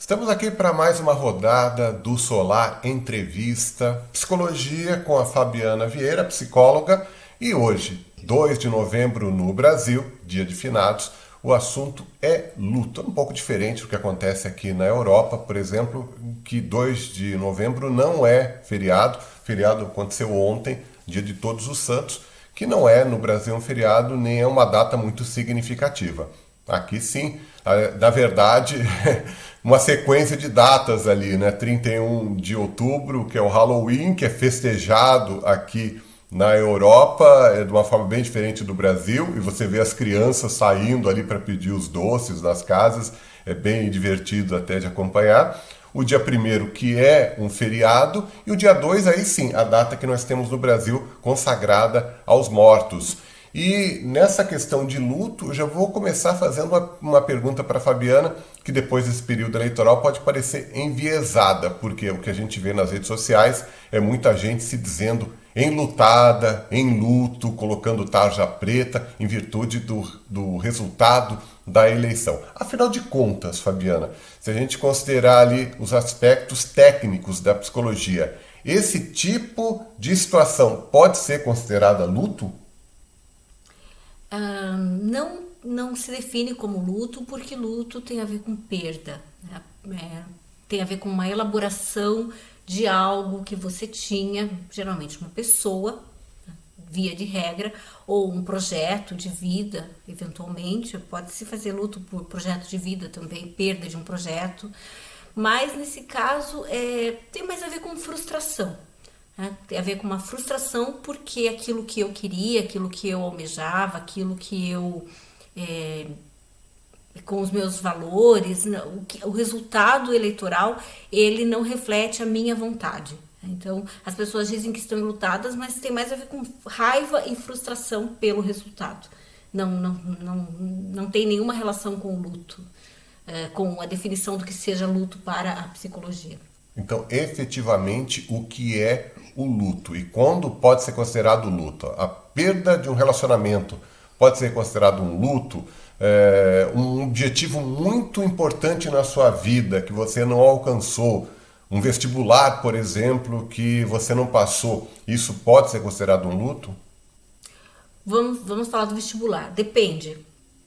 Estamos aqui para mais uma rodada do Solar Entrevista Psicologia com a Fabiana Vieira, psicóloga, e hoje, 2 de novembro no Brasil, dia de finados, o assunto é luto. É um pouco diferente do que acontece aqui na Europa, por exemplo, que 2 de novembro não é feriado. Feriado aconteceu ontem, dia de Todos os Santos, que não é no Brasil um feriado, nem é uma data muito significativa. Aqui sim, na verdade, uma sequência de datas ali, né? 31 de outubro, que é o Halloween, que é festejado aqui na Europa, é de uma forma bem diferente do Brasil, e você vê as crianças saindo ali para pedir os doces nas casas, é bem divertido até de acompanhar. O dia 1º, que é um feriado, e o dia 2, aí sim, a data que nós temos no Brasil consagrada aos mortos. E nessa questão de luto, eu já vou começar fazendo uma pergunta para a Fabiana, que depois desse período eleitoral pode parecer enviesada, porque o que a gente vê nas redes sociais é muita gente se dizendo enlutada, em luto, colocando tarja preta em virtude do resultado da eleição. Afinal de contas, Fabiana, se a gente considerar ali os aspectos técnicos da psicologia, esse tipo de situação pode ser considerada luto? Não se define como luto, porque luto tem a ver com perda, né? Tem a ver com uma elaboração de algo que você tinha, geralmente uma pessoa, né, via de regra, ou um projeto de vida, eventualmente. Pode-se fazer luto por projeto de vida também, perda de um projeto, mas nesse caso tem mais a ver com frustração. Né? Tem a ver com uma frustração porque aquilo que eu queria, aquilo que eu almejava, aquilo que eu, com os meus valores, o resultado eleitoral, ele não reflete a minha vontade. Então, as pessoas dizem que estão enlutadas, mas tem mais a ver com raiva e frustração pelo resultado. Não tem nenhuma relação com o luto, com a definição do que seja luto para a psicologia. Então, efetivamente, o que é o luto e quando pode ser considerado luto? A perda de um relacionamento pode ser considerado um luto? Um objetivo muito importante na sua vida que você não alcançou, um vestibular, por exemplo, que você não passou, isso pode ser considerado um luto? Vamos falar do vestibular. Depende.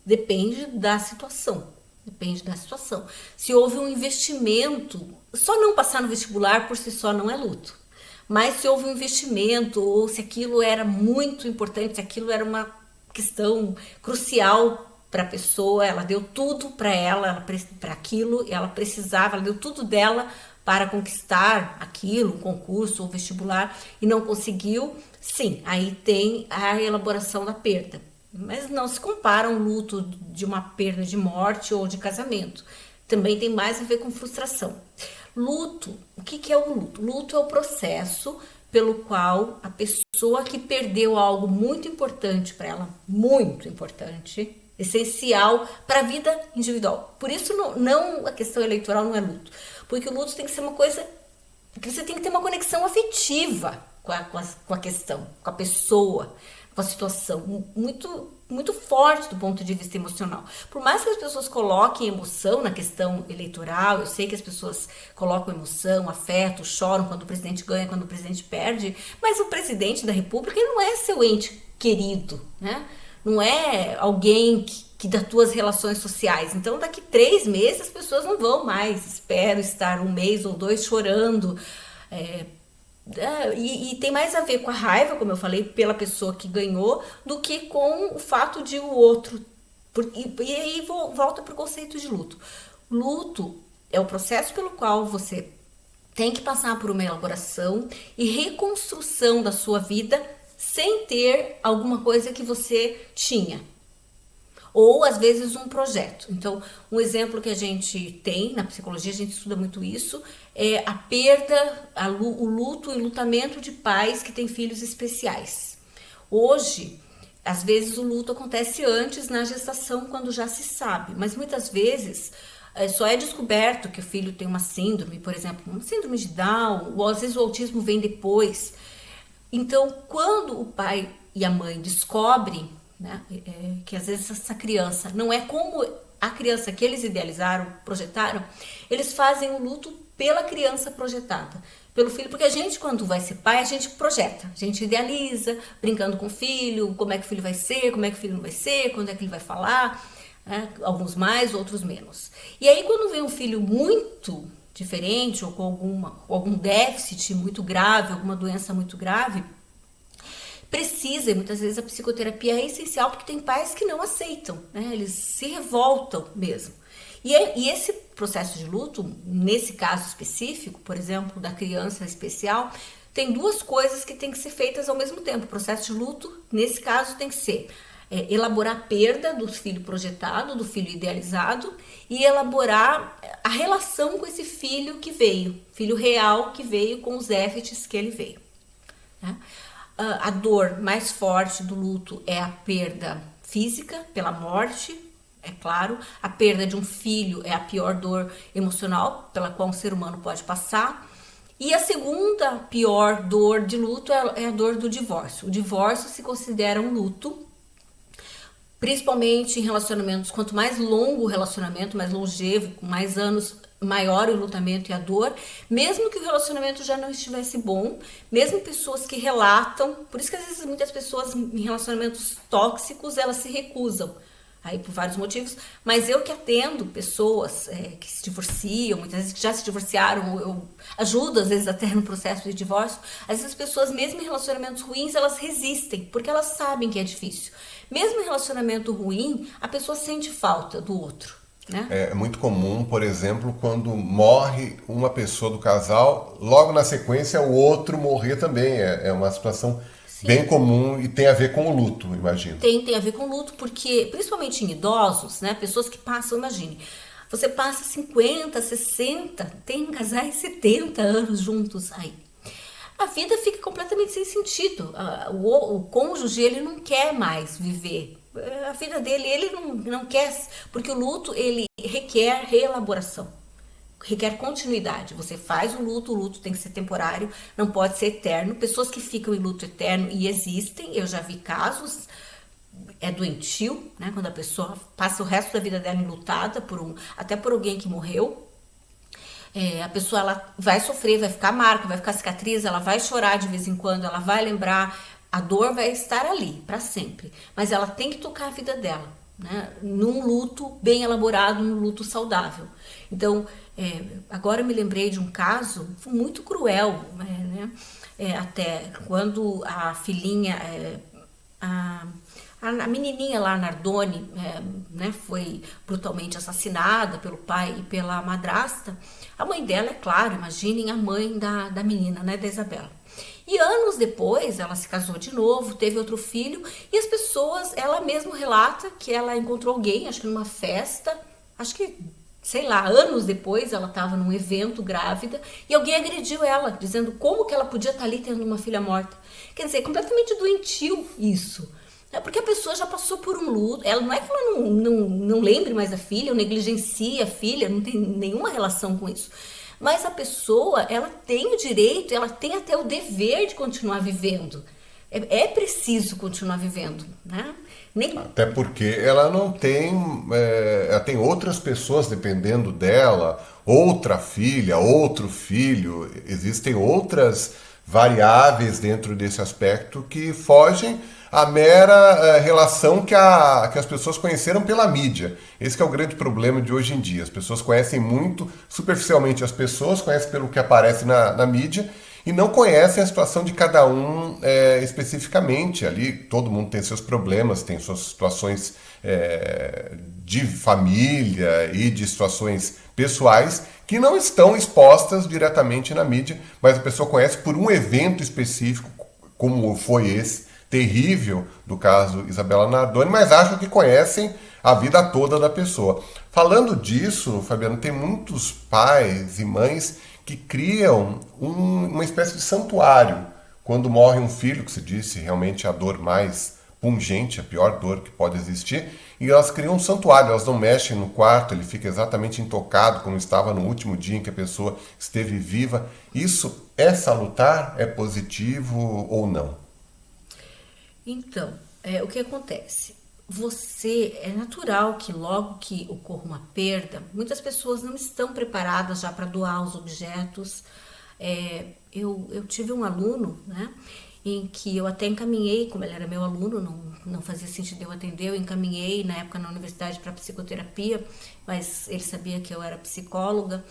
Depende da situação. Depende da situação. Se houve um investimento, só não passar no vestibular por si só não é luto. Mas se houve um investimento, ou se aquilo era muito importante, se aquilo era uma questão crucial para a pessoa, ela deu tudo para ela para aquilo, ela precisava, ela deu tudo dela para conquistar aquilo, um concurso ou vestibular, e não conseguiu, sim, aí tem a elaboração da perda. Mas não se compara um luto de uma perda de morte ou de casamento. Também tem mais a ver com frustração. Luto, o que é o luto? Luto é o processo pelo qual a pessoa que perdeu algo muito importante para ela, muito importante, essencial para a vida individual. Por isso não a questão eleitoral não é luto, porque o luto tem que ser uma coisa que você tem que ter uma conexão afetiva com a questão, com a pessoa, com a situação, muito forte do ponto de vista emocional. Por mais que as pessoas coloquem emoção na questão eleitoral, eu sei que as pessoas colocam emoção, afeto, choram quando o presidente ganha, quando o presidente perde, mas o presidente da República ele não é seu ente querido, né? Não é alguém que das tuas relações sociais. Então, daqui 3 meses as pessoas não vão mais, espero, estar 1 mês ou 2 chorando. E tem mais a ver com a raiva, como eu falei, pela pessoa que ganhou, do que com o fato de o outro. E aí volta para o conceito de luto. Luto é o processo pelo qual você tem que passar por uma elaboração e reconstrução da sua vida sem ter alguma coisa que você tinha. Ou às vezes um projeto. Então, um exemplo que a gente tem na psicologia, a gente estuda muito isso, é a perda, o luto e enlutamento de pais que têm filhos especiais. Hoje, às vezes o luto acontece antes na gestação, quando já se sabe, mas muitas vezes só é descoberto que o filho tem uma síndrome, por exemplo, uma síndrome de Down, ou às vezes o autismo vem depois. Então, quando o pai e a mãe descobrem, né, que às vezes essa criança não é como a criança que eles idealizaram, projetaram, eles fazem o luto pela criança projetada, pelo filho, porque a gente, quando vai ser pai, a gente projeta, a gente idealiza, brincando com o filho, como é que o filho vai ser, como é que o filho não vai ser, quando é que ele vai falar, né? Alguns mais, outros menos. E aí, quando vem um filho muito diferente, ou com algum déficit muito grave, alguma doença muito grave, precisa, e muitas vezes a psicoterapia é essencial, porque tem pais que não aceitam, né? Eles se revoltam mesmo. E esse processo de luto, nesse caso específico, por exemplo, da criança especial, tem duas coisas que têm que ser feitas ao mesmo tempo. O processo de luto, nesse caso, tem que ser elaborar a perda do filho projetado, do filho idealizado, e elaborar a relação com esse filho que veio, filho real que veio com os déficits que ele veio, né? A dor mais forte do luto é a perda física, pela morte, é claro. A perda de um filho é a pior dor emocional pela qual um ser humano pode passar. E a segunda pior dor de luto é a dor do divórcio. O divórcio se considera um luto, principalmente em relacionamentos. Quanto mais longo o relacionamento, mais longevo, com mais anos, maior o enlutamento e a dor, mesmo que o relacionamento já não estivesse bom, mesmo pessoas que relatam, por isso que às vezes muitas pessoas em relacionamentos tóxicos, elas se recusam, aí por vários motivos, mas eu que atendo pessoas que se divorciam, muitas vezes que já se divorciaram, eu ajudo às vezes até no processo de divórcio, às vezes as pessoas mesmo em relacionamentos ruins, elas resistem, porque elas sabem que é difícil. Mesmo em relacionamento ruim, a pessoa sente falta do outro, né? É muito comum, por exemplo, quando morre uma pessoa do casal, logo na sequência o outro morrer também. É uma situação Sim. bem comum e tem a ver com o luto, imagino. Tem a ver com luto, porque, principalmente em idosos, né? Pessoas que passam, imagine, você passa 50, 60, tem casais 70 anos juntos aí. A vida fica completamente sem sentido. O cônjuge, ele não quer mais viver. A vida dele, ele não quer, porque o luto, ele requer reelaboração, requer continuidade. Você faz o luto tem que ser temporário, não pode ser eterno. Pessoas que ficam em luto eterno, e existem, eu já vi casos, é doentio, né? Quando a pessoa passa o resto da vida dela enlutada, até por alguém que morreu. A pessoa, ela vai sofrer, vai ficar marca, vai ficar cicatriz, ela vai chorar de vez em quando, ela vai lembrar, a dor vai estar ali para sempre, mas ela tem que tocar a vida dela, né? Num luto bem elaborado, num luto saudável. Então, agora eu me lembrei de um caso muito cruel, né? Até quando a filhinha, a menininha lá, Nardone, né, foi brutalmente assassinada pelo pai e pela madrasta. A mãe dela, é claro, imaginem a mãe da menina, né, da Isabela. E anos depois, ela se casou de novo, teve outro filho, e as pessoas, ela mesma relata que ela encontrou alguém, acho que numa festa, acho que, sei lá, anos depois, ela estava num evento grávida, e alguém agrediu ela, dizendo como que ela podia estar ali tendo uma filha morta. Quer dizer, completamente doentio isso. Porque a pessoa já passou por um luto. Ela não é que ela não lembre mais da filha, ou negligencie a filha, não tem nenhuma relação com isso. Mas a pessoa, ela tem o direito, ela tem até o dever de continuar vivendo. É preciso continuar vivendo, né? Até porque ela não tem... ela tem outras pessoas dependendo dela, outra filha, outro filho. Existem outras variáveis dentro desse aspecto que fogem a mera relação que as pessoas conheceram pela mídia. Esse que é o grande problema de hoje em dia. As pessoas conhecem muito superficialmente as pessoas, conhecem pelo que aparece na mídia e não conhecem a situação de cada um especificamente. Ali todo mundo tem seus problemas, tem suas situações de família e de situações pessoais que não estão expostas diretamente na mídia, mas a pessoa conhece por um evento específico, como foi esse terrível do caso Isabela Nardone, mas acham que conhecem a vida toda da pessoa. Falando disso, Fabiano, tem muitos pais e mães que criam uma espécie de santuário. Quando morre um filho, que se disse realmente a dor mais pungente, a pior dor que pode existir, e elas criam um santuário, elas não mexem no quarto, ele fica exatamente intocado como estava no último dia em que a pessoa esteve viva. Isso é salutar? É positivo ou não? Então, o que acontece? é natural que logo que ocorra uma perda, muitas pessoas não estão preparadas já para doar os objetos. Eu tive um aluno, né, em que eu até encaminhei, como ele era meu aluno, não fazia sentido eu atender, eu encaminhei na época na universidade para psicoterapia, mas ele sabia que eu era psicóloga,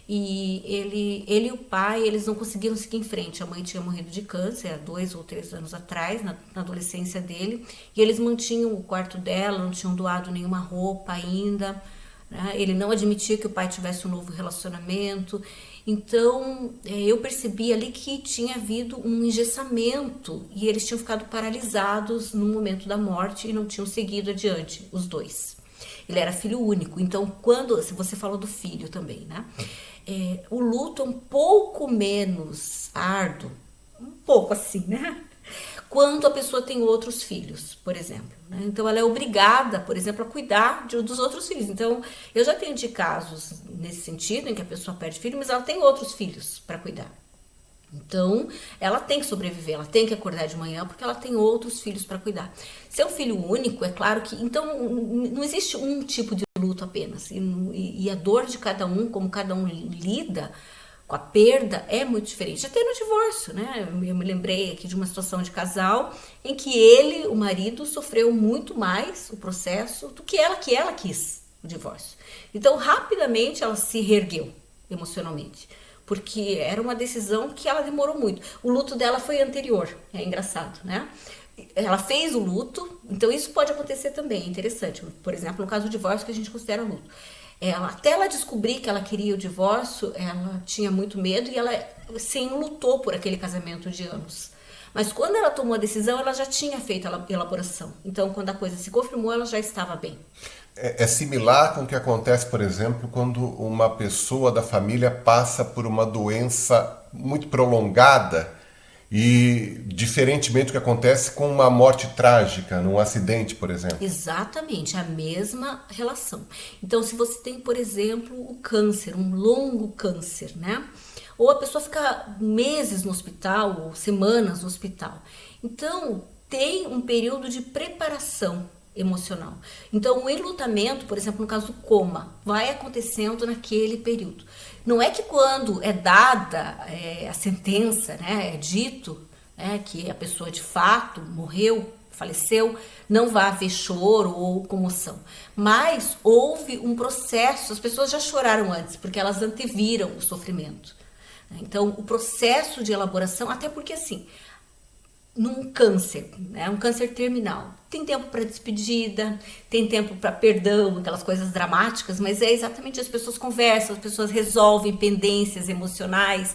e ele e o pai, eles não conseguiram seguir em frente. A mãe tinha morrido de câncer há 2 ou 3 anos atrás, na adolescência dele, e eles mantinham o quarto dela, não tinham doado nenhuma roupa ainda, né? Ele não admitia que o pai tivesse um novo relacionamento. Então, eu percebi ali que tinha havido um engessamento e eles tinham ficado paralisados no momento da morte e não tinham seguido adiante, os dois. Ele era filho único, então se você falou do filho também, né? O luto é um pouco menos árduo, um pouco assim, né? Quando a pessoa tem outros filhos, por exemplo, né? Então ela é obrigada, por exemplo, a cuidar dos outros filhos. Então eu já tenho de casos nesse sentido, em que a pessoa perde filho, mas ela tem outros filhos para cuidar. Então, ela tem que sobreviver, ela tem que acordar de manhã porque ela tem outros filhos para cuidar. Se é um filho único, é claro que... Então, não existe um tipo de luto apenas. E a dor de cada um, como cada um lida com a perda, é muito diferente. Até no divórcio, né? Eu me lembrei aqui de uma situação de casal em que o marido, sofreu muito mais o processo do que ela quis o divórcio. Então, rapidamente, ela se reergueu emocionalmente, porque era uma decisão que ela demorou muito. O luto dela foi anterior, é engraçado, né? Ela fez o luto, então isso pode acontecer também, é interessante. Por exemplo, no caso do divórcio, que a gente considera luto. Até ela descobrir que ela queria o divórcio, ela tinha muito medo e ela sim lutou por aquele casamento de anos. Mas quando ela tomou a decisão, ela já tinha feito a elaboração. Então, quando a coisa se confirmou, ela já estava bem. É similar com o que acontece, por exemplo, quando uma pessoa da família passa por uma doença muito prolongada e diferentemente do que acontece com uma morte trágica, num acidente, por exemplo. Exatamente, a mesma relação. Então, se você tem, por exemplo, o câncer, um longo câncer, né? Ou a pessoa fica meses no hospital, ou semanas no hospital. Então, tem um período de preparação emocional. Então, o enlutamento, por exemplo, no caso do coma, vai acontecendo naquele período. Não é que quando é dada a sentença, né, é dito, né, que a pessoa de fato morreu, faleceu, não vai haver choro ou comoção. Mas houve um processo, as pessoas já choraram antes, porque elas anteviram o sofrimento. Então, o processo de elaboração, até porque assim, num câncer, né, um câncer terminal, tem tempo para despedida, tem tempo para perdão, aquelas coisas dramáticas, mas é exatamente, as pessoas conversam, as pessoas resolvem pendências emocionais,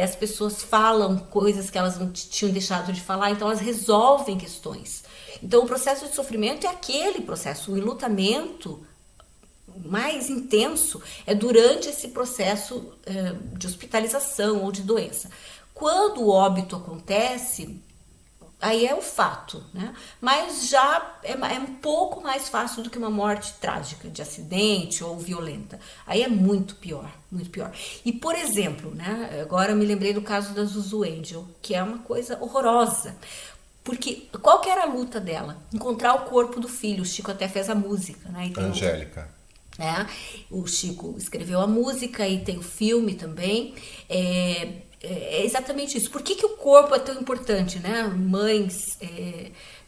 as pessoas falam coisas que elas não tinham deixado de falar, então elas resolvem questões. Então o processo de sofrimento é aquele processo, o enlutamento mais intenso é durante esse processo de hospitalização ou de doença. Quando o óbito acontece, aí é o fato, né? Mas já é um pouco mais fácil do que uma morte trágica, de acidente ou violenta. Aí é muito pior, muito pior. E, por exemplo, né? Agora eu me lembrei do caso da Zuzu Angel, que é uma coisa horrorosa. Porque qual que era a luta dela? Encontrar o corpo do filho. O Chico até fez a música, né? Então, Angélica. O Chico escreveu a música e tem o filme também. É exatamente isso. Por que o corpo é tão importante, né? Mães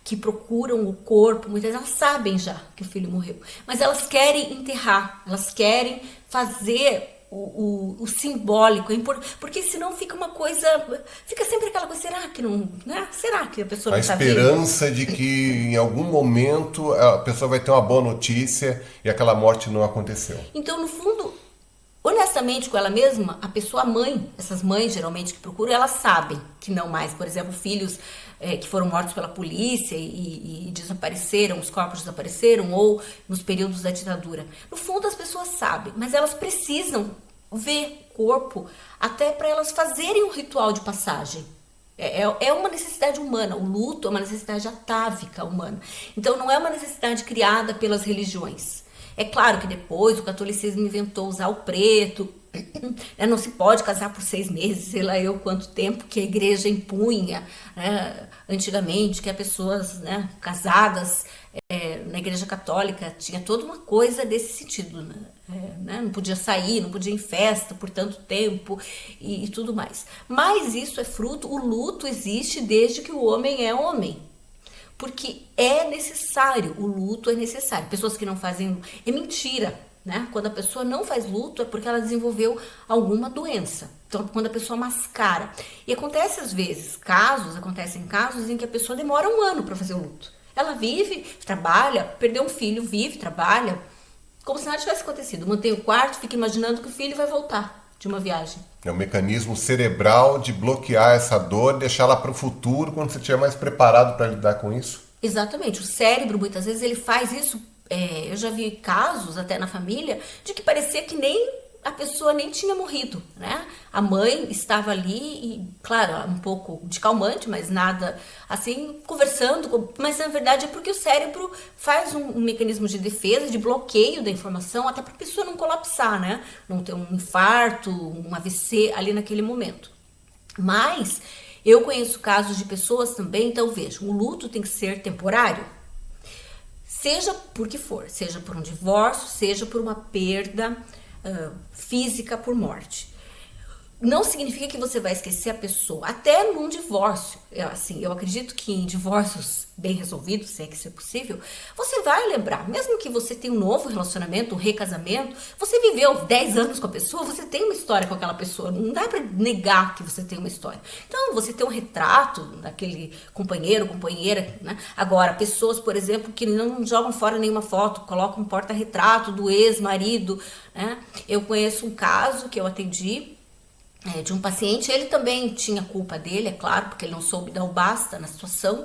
que procuram o corpo, muitas vezes elas sabem já que o filho morreu, mas elas querem enterrar, elas querem fazer o simbólico, porque senão fica uma coisa, fica sempre aquela coisa, será que não, né? Será que a pessoa não está viva? A esperança de que em algum momento a pessoa vai ter uma boa notícia e aquela morte não aconteceu. Então, no fundo, honestamente com ela mesma, a pessoa, a mãe, essas mães geralmente que procuram, elas sabem que não mais, por exemplo, filhos que foram mortos pela polícia e desapareceram, os corpos desapareceram, ou nos períodos da ditadura. No fundo, as pessoas sabem, mas elas precisam ver corpo até para elas fazerem um ritual de passagem. É uma necessidade humana, o luto é uma necessidade atávica humana. Então, não é uma necessidade criada pelas religiões. É claro que depois o catolicismo inventou usar o preto, não se pode casar por 6 meses, sei lá eu quanto tempo que a igreja impunha, né, antigamente, que as pessoas, né, casadas Na Igreja Católica tinha toda uma coisa desse sentido, né? Não podia sair, não podia ir em festa por tanto tempo e tudo mais. Mas isso é fruto, o luto existe desde que o homem é homem. Porque é necessário, o luto é necessário. Pessoas que não fazem, é mentira, né? Quando a pessoa não faz luto é porque ela desenvolveu alguma doença. Então, quando a pessoa mascara. E acontece às vezes, acontecem casos em que a pessoa demora 1 ano para fazer o luto. Ela vive, trabalha, perdeu um filho, vive, trabalha, como se nada tivesse acontecido. Mantém o quarto, fica imaginando que o filho vai voltar de uma viagem. É um mecanismo cerebral de bloquear essa dor, deixá-la para o futuro, quando você estiver mais preparado para lidar com isso. Exatamente. O cérebro, muitas vezes, ele faz isso. Eu já vi casos, até na família, de que parecia que nem a pessoa nem tinha morrido, né? A mãe estava ali e, claro, um pouco de calmante, mas nada assim, conversando. Mas, na verdade, é porque o cérebro faz um mecanismo de defesa, de bloqueio da informação, até para a pessoa não colapsar, né? Não ter um infarto, um AVC ali naquele momento. Mas eu conheço casos de pessoas também, então veja, o luto tem que ser temporário, seja por que for, seja por um divórcio, seja por uma perda física por morte. Não significa que você vai esquecer a pessoa, até num divórcio. Eu acredito que em divórcios bem resolvidos, se é que isso é possível, você vai lembrar, mesmo que você tenha um novo relacionamento, um recasamento, você viveu 10 anos com a pessoa, você tem uma história com aquela pessoa, não dá pra negar que você tem uma história. Então, você tem um retrato daquele companheiro, companheira, né? Agora, pessoas, por exemplo, que não jogam fora nenhuma foto, colocam um porta-retrato do ex-marido, né? Eu conheço um caso que eu atendi, de um paciente, ele também tinha culpa dele, é claro, porque ele não soube dar o basta na situação,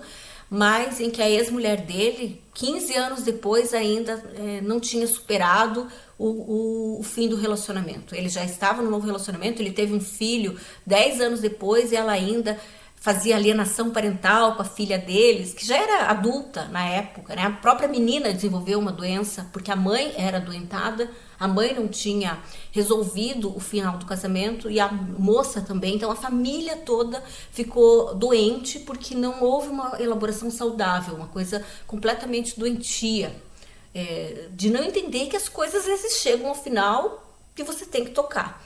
mas em que a ex-mulher dele, 15 anos depois, ainda não tinha superado o fim do relacionamento. Ele já estava no novo relacionamento, ele teve um filho 10 anos depois e ela ainda fazia alienação parental com a filha deles, que já era adulta na época, né? A própria menina desenvolveu uma doença porque a mãe era adoentada, a mãe não tinha resolvido o final do casamento e a moça também, então a família toda ficou doente porque não houve uma elaboração saudável, uma coisa completamente doentia, de não entender que as coisas às vezes chegam ao final que você tem que tocar.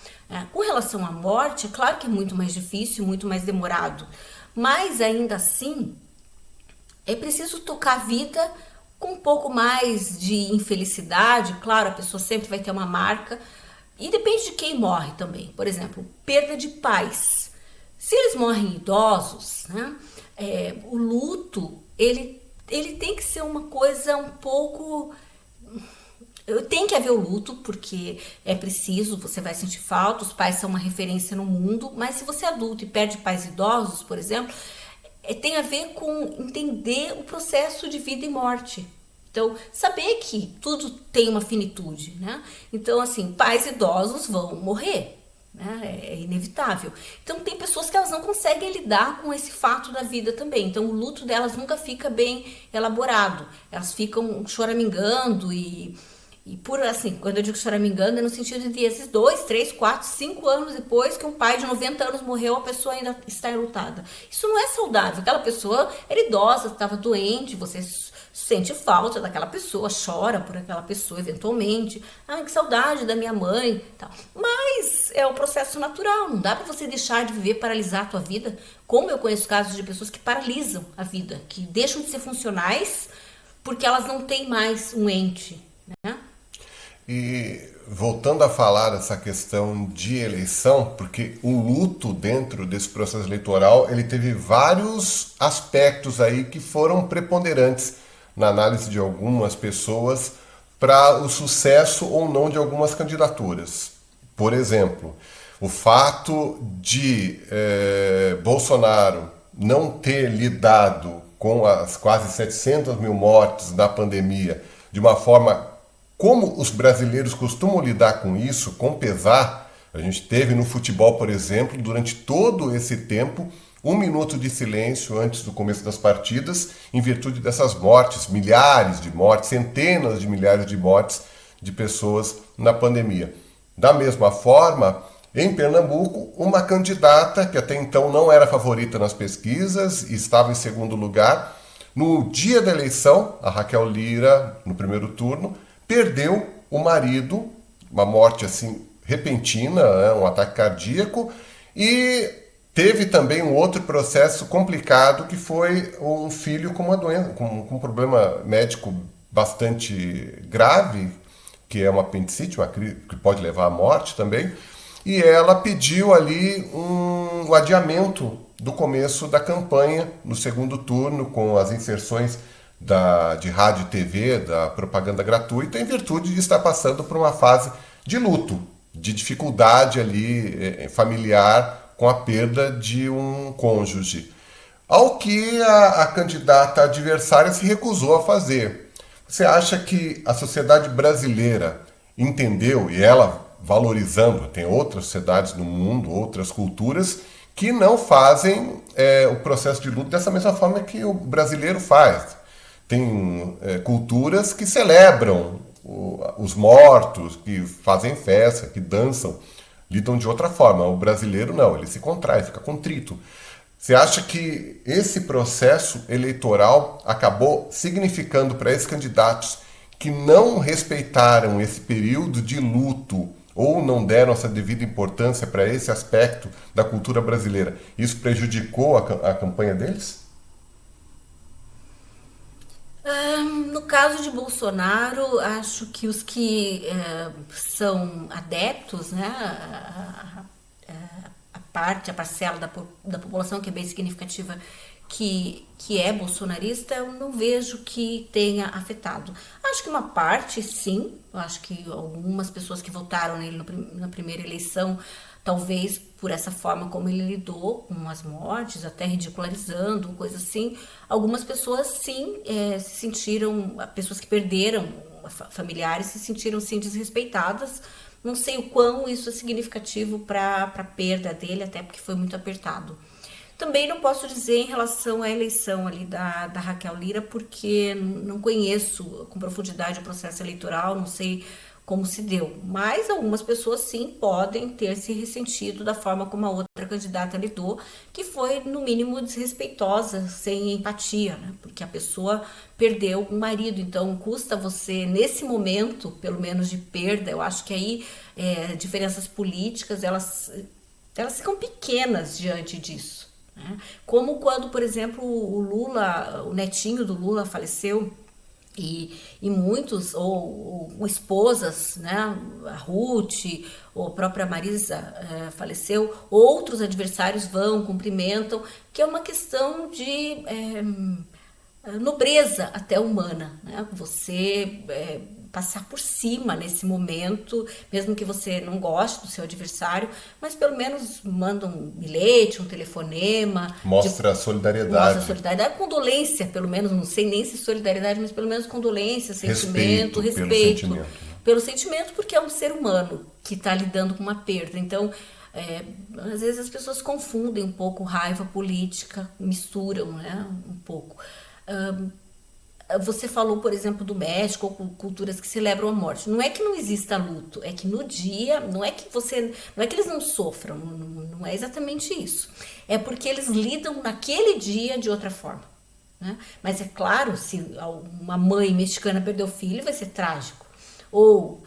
Com relação à morte, é claro que é muito mais difícil, muito mais demorado, mas ainda assim é preciso tocar a vida com um pouco mais de infelicidade. Claro, a pessoa sempre vai ter uma marca e depende de quem morre também. Por exemplo, perda de pais. Se eles morrem idosos, né, o luto ele tem que ser uma coisa um pouco... Tem que haver o luto, porque é preciso, você vai sentir falta, os pais são uma referência no mundo, mas se você é adulto e perde pais idosos, por exemplo, tem a ver com entender o processo de vida e morte. Então, saber que tudo tem uma finitude, né? Então, assim, pais idosos vão morrer, né? É inevitável. Então, tem pessoas que elas não conseguem lidar com esse fato da vida também. Então, o luto delas nunca fica bem elaborado. Elas ficam choramingando e por assim, quando eu digo choramingando, é no sentido de esses 2, 3, 4, 5 anos depois que um pai de 90 anos morreu, a pessoa ainda está enlutada. Isso não é saudável. Aquela pessoa era idosa, estava doente, você sente falta daquela pessoa, chora por aquela pessoa eventualmente. Que saudade da minha mãe, tal. Mas é o processo natural, não dá para você deixar de viver, paralisar a tua vida. Como eu conheço casos de pessoas que paralisam a vida, que deixam de ser funcionais porque elas não têm mais um ente, né? E voltando a falar dessa questão de eleição, porque o luto dentro desse processo eleitoral, ele teve vários aspectos aí que foram preponderantes na análise de algumas pessoas para o sucesso ou não de algumas candidaturas. Por exemplo, o fato de Bolsonaro não ter lidado com as quase 700 mil mortes da pandemia de uma forma como os brasileiros costumam lidar com isso, com pesar. A gente teve no futebol, por exemplo, durante todo esse tempo, 1 minuto de silêncio antes do começo das partidas, em virtude dessas mortes, milhares de mortes, centenas de milhares de mortes de pessoas na pandemia. Da mesma forma, em Pernambuco, uma candidata que até então não era favorita nas pesquisas e estava em segundo lugar, No dia da eleição, a Raquel Lira, no primeiro turno, perdeu o marido, uma morte assim repentina, né, um ataque cardíaco, e teve também um outro processo complicado que foi um filho com uma doença, com um problema médico bastante grave, que é uma apendicite, que pode levar à morte também, e ela pediu ali um adiamento do começo da campanha no segundo turno, com as inserções de rádio e TV, da propaganda gratuita, em virtude de estar passando por uma fase de luto, de dificuldade ali familiar com a perda de um cônjuge. Ao que a candidata adversária se recusou a fazer. Você acha que a sociedade brasileira entendeu, e ela valorizando, tem outras sociedades no mundo, outras culturas, que não fazem o processo de luto dessa mesma forma que o brasileiro faz. Tem culturas que celebram os mortos, que fazem festa, que dançam, lidam de outra forma. O brasileiro não, ele se contrai, fica contrito. Você acha que esse processo eleitoral acabou significando para esses candidatos que não respeitaram esse período de luto ou não deram essa devida importância para esse aspecto da cultura brasileira? Isso prejudicou a campanha deles? No caso de Bolsonaro, acho que os que são adeptos, né, a parcela da população que é bem significativa que é bolsonarista, eu não vejo que tenha afetado. Acho que uma parte, sim. Eu acho que algumas pessoas que votaram nele na primeira eleição, talvez por essa forma como ele lidou com as mortes, até ridicularizando, coisa assim, algumas pessoas, sim, se sentiram, pessoas que perderam familiares, se sentiram, sim, desrespeitadas. Não sei o quão isso é significativo para a perda dele, até porque foi muito apertado. Também não posso dizer em relação à eleição ali da Raquel Lira, porque não conheço com profundidade o processo eleitoral, não sei como se deu. Mas algumas pessoas sim podem ter se ressentido da forma como a outra candidata lidou, que foi no mínimo desrespeitosa, sem empatia, né? Porque a pessoa perdeu um marido, então custa você, nesse momento, pelo menos de perda, eu acho que aí diferenças políticas, elas ficam pequenas diante disso. Como quando, por exemplo, o Lula, o netinho do Lula faleceu e muitos, ou esposas, né, a Ruth, ou a própria Marisa faleceu, outros adversários vão, cumprimentam, que é uma questão de nobreza até humana, né? Você passar por cima nesse momento, mesmo que você não goste do seu adversário, mas pelo menos manda um bilhete, um telefonema. Mostra solidariedade. Mostra solidariedade, condolência, pelo menos, não sei nem se solidariedade, mas pelo menos condolência, sentimento, respeito pelo sentimento, porque é um ser humano que está lidando com uma perda. Então, às vezes as pessoas confundem um pouco raiva política, misturam, né, um pouco. Você falou, por exemplo, do México, ou culturas que celebram a morte. Não é que não exista luto, é que no dia, não é que eles não sofram, não é exatamente isso. É porque eles lidam naquele dia de outra forma, né? Mas é claro, se uma mãe mexicana perder o filho, vai ser trágico. Ou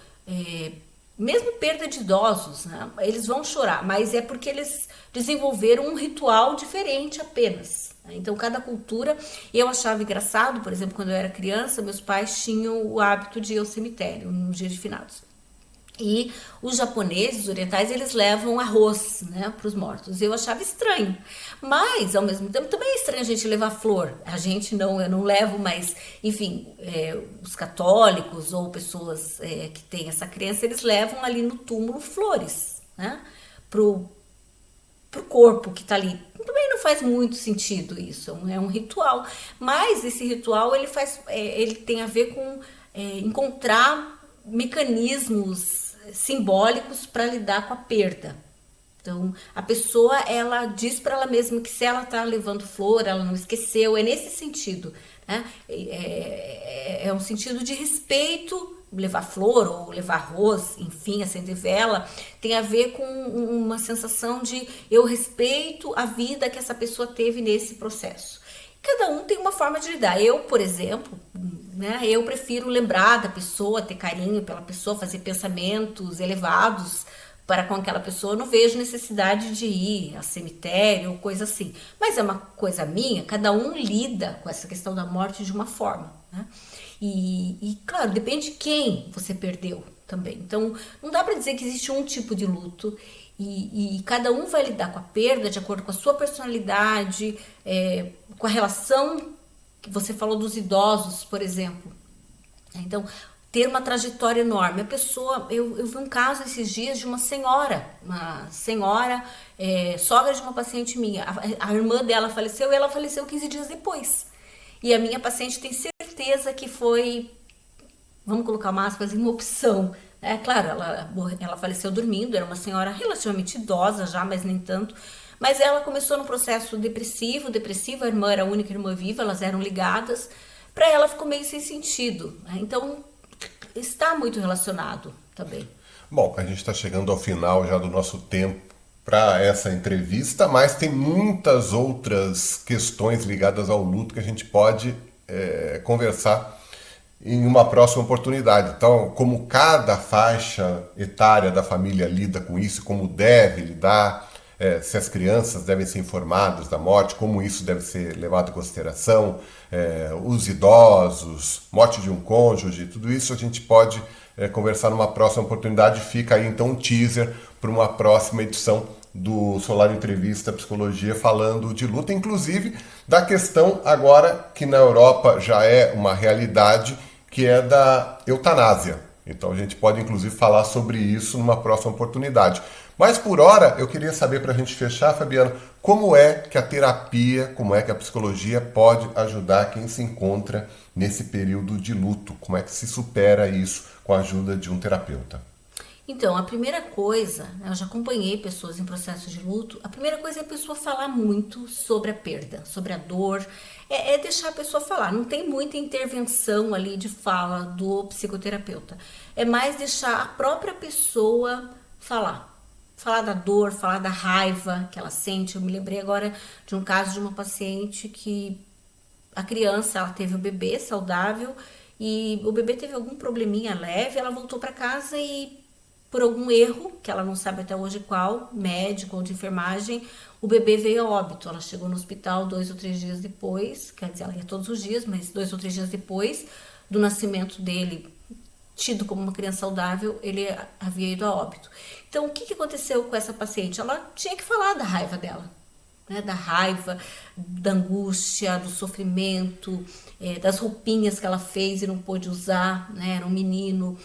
mesmo perda de idosos, né? Eles vão chorar, mas é porque eles desenvolveram um ritual diferente apenas. Então, cada cultura, eu achava engraçado, por exemplo, quando eu era criança, meus pais tinham o hábito de ir ao cemitério no dia de finados. E os japoneses, os orientais, eles levam arroz, né, para os mortos. Eu achava estranho. Mas, ao mesmo tempo, também é estranho a gente levar flor. A gente não, eu não levo, mas, enfim, os católicos ou pessoas que têm essa crença, eles levam ali no túmulo flores, né, pro corpo que está ali. Também não faz muito sentido isso, é um ritual. Mas esse ritual, ele tem a ver com encontrar mecanismos simbólicos para lidar com a perda. Então, a pessoa, ela diz para ela mesma que se ela está levando flor, ela não esqueceu, é nesse sentido, né? É um sentido de respeito. Levar flor ou levar arroz, enfim, acender vela, tem a ver com uma sensação de eu respeito a vida que essa pessoa teve nesse processo. cada um tem uma forma de lidar. Eu, por exemplo, né, eu prefiro lembrar da pessoa, ter carinho pela pessoa, fazer pensamentos elevados para com aquela pessoa. Eu não vejo necessidade de ir a cemitério ou coisa assim. Mas é uma coisa minha, cada um lida com essa questão da morte de uma forma, né? Claro, depende de quem você perdeu também. Então, não dá para dizer que existe um tipo de luto e cada um vai lidar com a perda de acordo com a sua personalidade, com a relação que você falou dos idosos, por exemplo. Então, ter uma trajetória enorme. A pessoa, eu vi um caso esses dias de uma senhora, sogra de uma paciente minha. A irmã dela faleceu e ela faleceu 15 dias depois. E a minha paciente tem certeza que foi, vamos colocar uma aspas, uma opção. Claro, ela faleceu dormindo, era uma senhora relativamente idosa já, mas nem tanto. Mas ela começou num processo depressivo, a irmã era a única irmã viva, elas eram ligadas. Para ela ficou meio sem sentido, né? Então, está muito relacionado também. Bom, a gente está chegando ao final já do nosso tempo para essa entrevista, mas tem muitas outras questões ligadas ao luto que a gente pode conversar em uma próxima oportunidade. Então, como cada faixa etária da família lida com isso, como deve lidar, se as crianças devem ser informadas da morte, como isso deve ser levado em consideração, os idosos, morte de um cônjuge, tudo isso a gente pode conversar numa próxima oportunidade. Fica aí então um teaser para uma próxima edição do Solar Entrevista Psicologia, falando de luta, inclusive da questão agora que na Europa já é uma realidade, que é da eutanásia. Então a gente pode inclusive falar sobre isso numa próxima oportunidade. Mas por hora eu queria saber, para a gente fechar, Fabiana, como é que a terapia, como é que a psicologia pode ajudar quem se encontra nesse período de luto? Como é que se supera isso com a ajuda de um terapeuta? Então, a primeira coisa, eu já acompanhei pessoas em processo de luto, a primeira coisa é a pessoa falar muito sobre a perda, sobre a dor, é deixar a pessoa falar. Não tem muita intervenção ali de fala do psicoterapeuta, é mais deixar a própria pessoa falar da dor, falar da raiva que ela sente. Eu me lembrei agora de um caso de uma paciente que a criança, ela teve o bebê saudável e o bebê teve algum probleminha leve, ela voltou para casa e por algum erro, que ela não sabe até hoje qual, médico ou de enfermagem, o bebê veio a óbito. Ela chegou no hospital 2 ou 3 dias depois, quer dizer, ela ia todos os dias, mas 2 ou 3 dias depois do nascimento dele, tido como uma criança saudável, ele havia ido a óbito. Então, o que aconteceu com essa paciente? Ela tinha que falar da raiva dela, né? Da raiva, da angústia, do sofrimento, das roupinhas que ela fez e não pôde usar, né? Era um menino,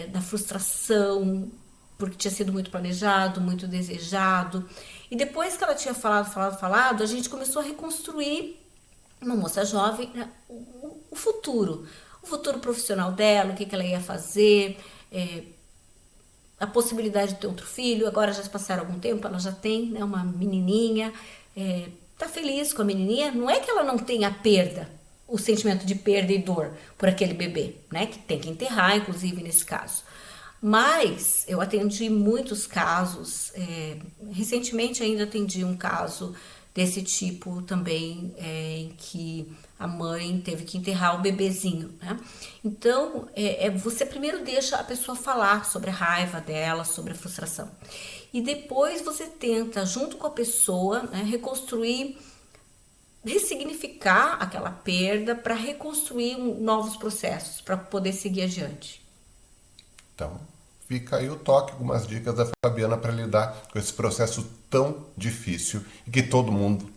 da frustração, porque tinha sido muito planejado, muito desejado. E depois que ela tinha falado, a gente começou a reconstruir, uma moça jovem, né? O futuro profissional dela, o que ela ia fazer, a possibilidade de ter outro filho. Agora já se passaram algum tempo, ela já tem, né, uma menininha, tá feliz com a menininha. Não é que ela não tenha perda, o sentimento de perda e dor por aquele bebê, né, que tem que enterrar, inclusive, nesse caso. Mas eu atendi muitos casos, recentemente ainda atendi um caso desse tipo também, em que a mãe teve que enterrar o bebezinho, né? Então, você primeiro deixa a pessoa falar sobre a raiva dela, sobre a frustração. E depois você tenta, junto com a pessoa, né, reconstruir, ressignificar aquela perda para reconstruir novos processos, para poder seguir adiante. Então, fica aí o toque, algumas dicas da Fabiana para lidar com esse processo tão difícil e que todo mundo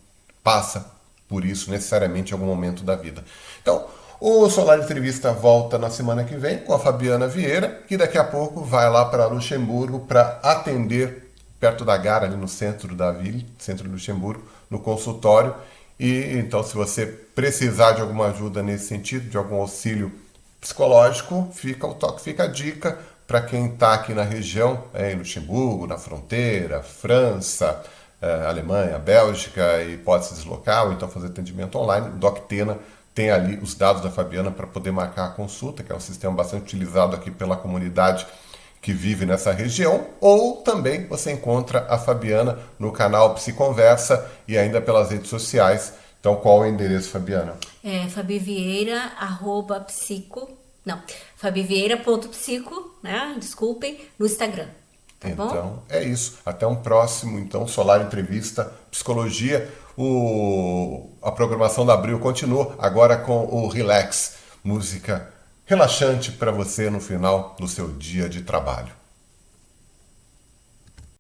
passa por isso necessariamente em algum momento da vida. Então, o Solar Entrevista volta na semana que vem com a Fabiana Vieira, que daqui a pouco vai lá para Luxemburgo para atender perto da Gara, ali no centro da Ville, centro de Luxemburgo, no consultório. E então, se você precisar de alguma ajuda nesse sentido, de algum auxílio psicológico, fica o toque, fica a dica para quem está aqui na região, em Luxemburgo, na fronteira, França, Alemanha, Bélgica, e pode se deslocar ou então fazer atendimento online. O DocTena tem ali os dados da Fabiana para poder marcar a consulta, que é um sistema bastante utilizado aqui pela comunidade que vive nessa região. Ou também você encontra a Fabiana no canal Psiconversa e ainda pelas redes sociais Então, qual é o endereço, Fabiana? Fabivieira.psico, né? Desculpem, no Instagram. Tá bom? Então, é isso. Até um próximo, então, Solar Entrevista Psicologia. A programação da Abril continua agora com o Relax, música relaxante para você no final do seu dia de trabalho.